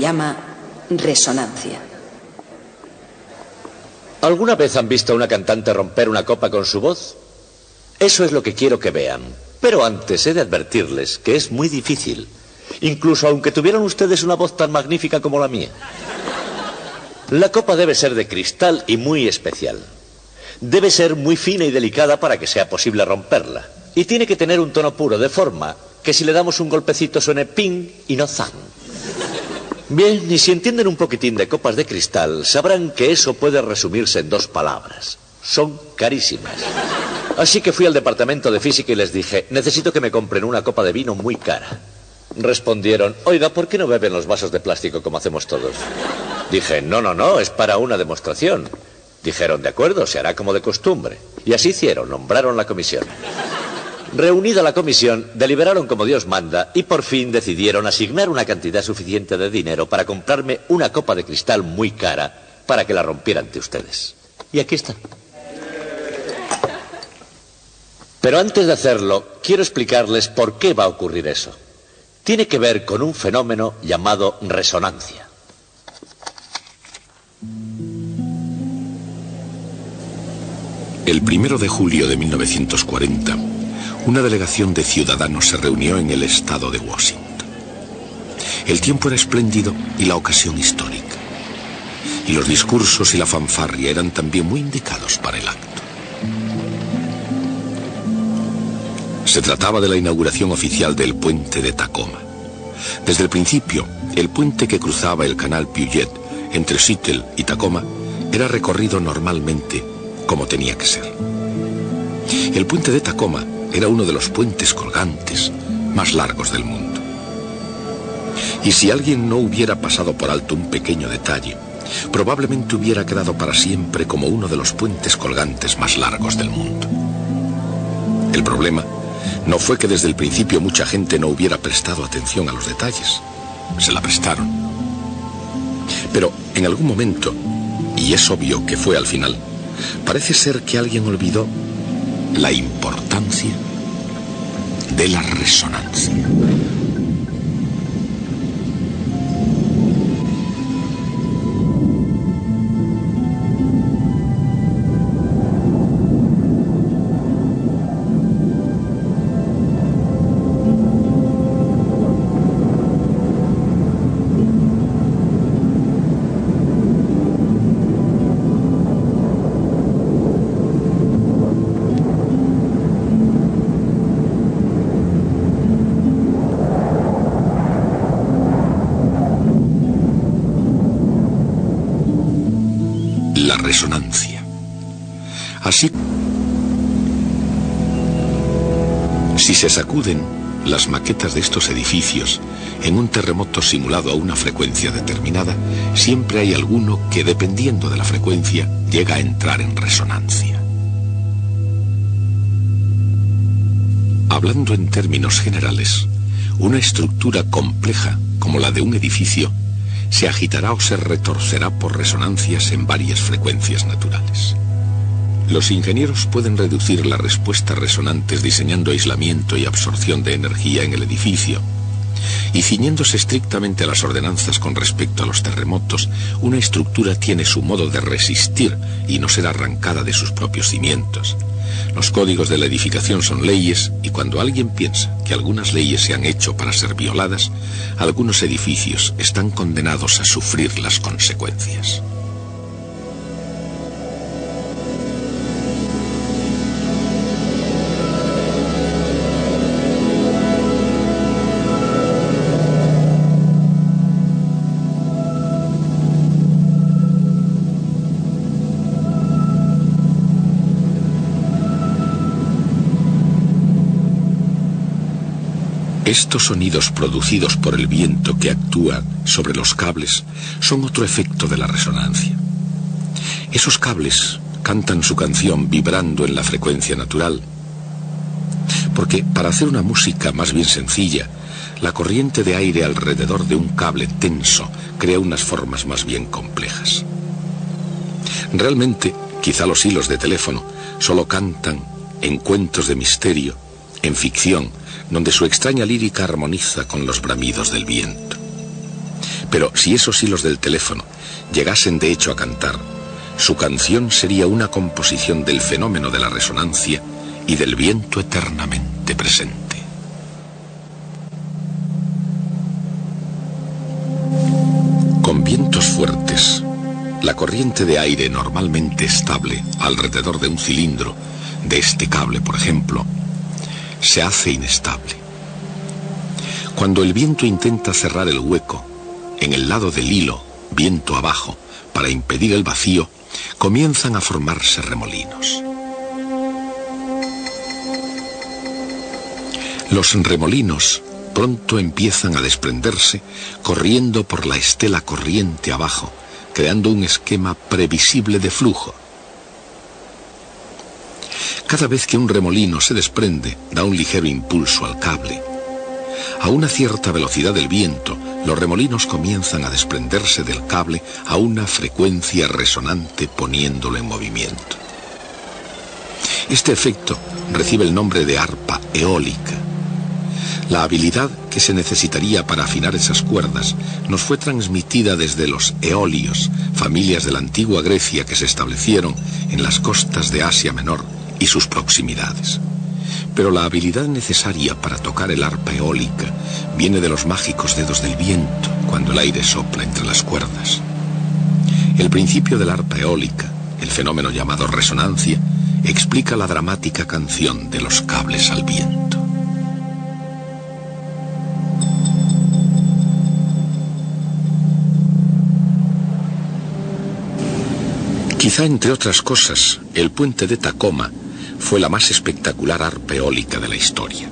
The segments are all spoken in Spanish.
llama resonancia. ¿Alguna vez han visto a una cantante romper una copa con su voz? Eso es lo que quiero que vean. Pero antes he de advertirles que es muy difícil, incluso aunque tuvieran ustedes una voz tan magnífica como la mía. La copa debe ser de cristal y muy especial. Debe ser muy fina y delicada para que sea posible romperla. Y tiene que tener un tono puro, de forma que si le damos un golpecito suene ping y no zang. Bien, y si entienden un poquitín de copas de cristal, sabrán que eso puede resumirse en 2 palabras. Son carísimas. Así que fui al departamento de física y les dije, necesito que me compren una copa de vino muy cara. Respondieron, oiga, ¿por qué no beben los vasos de plástico como hacemos todos? Dije, no, es para una demostración. Dijeron, de acuerdo, se hará como de costumbre. Y así hicieron, nombraron la comisión. Reunida la comisión, deliberaron como Dios manda y por fin decidieron asignar una cantidad suficiente de dinero para comprarme una copa de cristal muy cara para que la rompiera ante ustedes. Y aquí está. Pero antes de hacerlo, quiero explicarles por qué va a ocurrir eso. Tiene que ver con un fenómeno llamado resonancia. El 1 de julio de 1940, una delegación de ciudadanos se reunió en el estado de Washington. El tiempo era espléndido y la ocasión histórica. Y los discursos y la fanfarria eran también muy indicados para el acto. Se trataba de la inauguración oficial del puente de Tacoma. Desde el principio, el puente que cruzaba el canal Puget entre Seattle y Tacoma era recorrido normalmente como tenía que ser. El puente de Tacoma era uno de los puentes colgantes más largos del mundo. Y si alguien no hubiera pasado por alto un pequeño detalle, probablemente hubiera quedado para siempre como uno de los puentes colgantes más largos del mundo. El problema no fue que desde el principio mucha gente no hubiera prestado atención a los detalles. Se la prestaron. Pero en algún momento, y es obvio que fue al final, parece ser que alguien olvidó la importancia de la resonancia. La resonancia. Así, si se sacuden las maquetas de estos edificios en un terremoto simulado a una frecuencia determinada, siempre hay alguno que, dependiendo de la frecuencia, llega a entrar en resonancia. Hablando en términos generales, una estructura compleja como la de un edificio se agitará o se retorcerá por resonancias en varias frecuencias naturales. Los ingenieros pueden reducir las respuestas resonantes diseñando aislamiento y absorción de energía en el edificio, y ciñéndose estrictamente a las ordenanzas con respecto a los terremotos, una estructura tiene su modo de resistir y no ser arrancada de sus propios cimientos. Los códigos de la edificación son leyes, y cuando alguien piensa que algunas leyes se han hecho para ser violadas, algunos edificios están condenados a sufrir las consecuencias. Estos sonidos producidos por el viento que actúa sobre los cables son otro efecto de la resonancia. Esos cables cantan su canción vibrando en la frecuencia natural, porque para hacer una música más bien sencilla, la corriente de aire alrededor de un cable tenso crea unas formas más bien complejas. Realmente, quizá los hilos de teléfono solo cantan en cuentos de misterio, en ficción, donde su extraña lírica armoniza con los bramidos del viento. Pero si esos hilos del teléfono llegasen de hecho a cantar, su canción sería una composición del fenómeno de la resonancia y del viento eternamente presente. Con vientos fuertes, la corriente de aire normalmente estable alrededor de un cilindro, de este cable por ejemplo, se hace inestable. Cuando el viento intenta cerrar el hueco, en el lado del hilo, viento abajo, para impedir el vacío, comienzan a formarse remolinos. Los remolinos pronto empiezan a desprenderse, corriendo por la estela corriente abajo, creando un esquema previsible de flujo. Cada vez que un remolino se desprende, da un ligero impulso al cable. A una cierta velocidad del viento, los remolinos comienzan a desprenderse del cable a una frecuencia resonante poniéndolo en movimiento. Este efecto recibe el nombre de arpa eólica. La habilidad que se necesitaría para afinar esas cuerdas nos fue transmitida desde los eolios, familias de la antigua Grecia que se establecieron en las costas de Asia Menor y sus proximidades. Pero la habilidad necesaria para tocar el arpa eólica viene de los mágicos dedos del viento cuando el aire sopla entre las cuerdas. El principio del arpa eólica, el fenómeno llamado resonancia, explica la dramática canción de los cables al viento. Quizá entre otras cosas, el puente de Tacoma fue la más espectacular arpa eólica de la historia.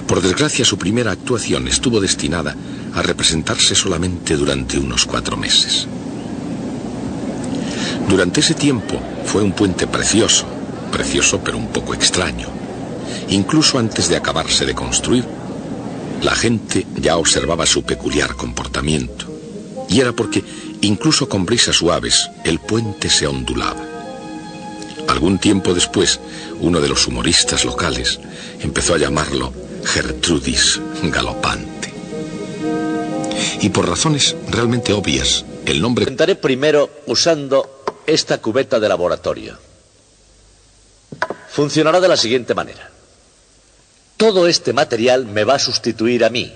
Por desgracia, su primera actuación estuvo destinada a representarse solamente durante unos 4 meses. Durante ese tiempo fue un puente precioso pero un poco extraño. Incluso antes de acabarse de construir, la gente ya observaba su peculiar comportamiento. Y era porque, incluso con brisas suaves, el puente se ondulaba. Algún tiempo después, uno de los humoristas locales empezó a llamarlo Gertrudis galopante. Y por razones realmente obvias, el nombre... Intentaré primero usando esta cubeta de laboratorio. Funcionará de la siguiente manera. Todo este material me va a sustituir a mí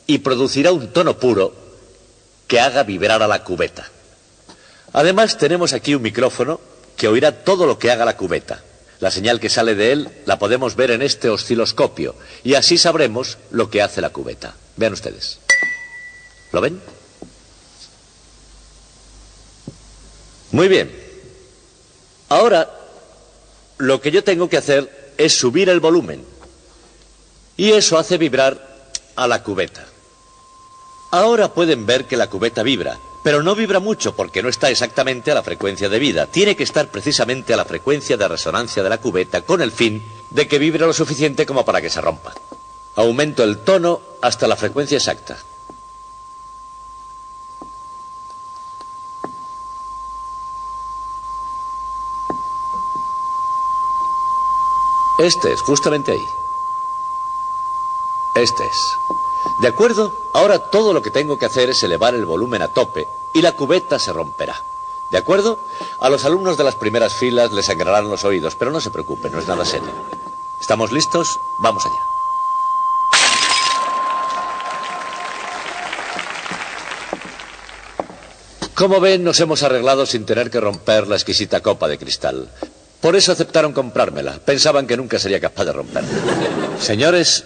y producirá un tono puro que haga vibrar a la cubeta. Además tenemos aquí un micrófono que oirá todo lo que haga la cubeta. La señal que sale de él la podemos ver en este osciloscopio y así sabremos lo que hace la cubeta. Vean ustedes. ¿Lo ven? Muy bien. Ahora lo que yo tengo que hacer es subir el volumen y eso hace vibrar a la cubeta. Ahora pueden ver que la cubeta vibra, pero no vibra mucho porque no está exactamente a la frecuencia debida. Tiene que estar precisamente a la frecuencia de resonancia de la cubeta con el fin de que vibre lo suficiente como para que se rompa. Aumento el tono hasta la frecuencia exacta. Este es, justamente ahí. Este es. ¿De acuerdo? Ahora todo lo que tengo que hacer es elevar el volumen a tope y la cubeta se romperá. ¿De acuerdo? A los alumnos de las primeras filas les sangrarán los oídos, pero no se preocupen, no es nada serio. ¿Estamos listos? Vamos allá. Como ven, nos hemos arreglado sin tener que romper la exquisita copa de cristal. Por eso aceptaron comprármela. Pensaban que nunca sería capaz de romperla. Señores,